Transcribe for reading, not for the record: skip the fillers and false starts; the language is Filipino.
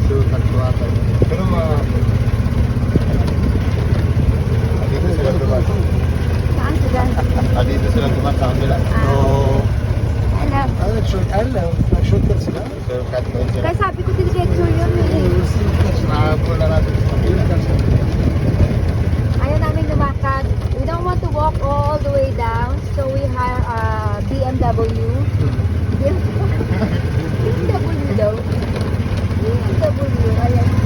Doon, nagtuwatan. Pero dito sila duman. Saan sila? Dito sila duman sa kabila. Ah. Alam. Nag-shortcut sila. Shortcut mo yun sila. Kaya sabi ko diretso yun eh. Mahabol na natin sa kabila. Ayaw namin lumakad. We don't want to walk all the way down. So we hire a BMW. BMW daw. BMW. Ayan.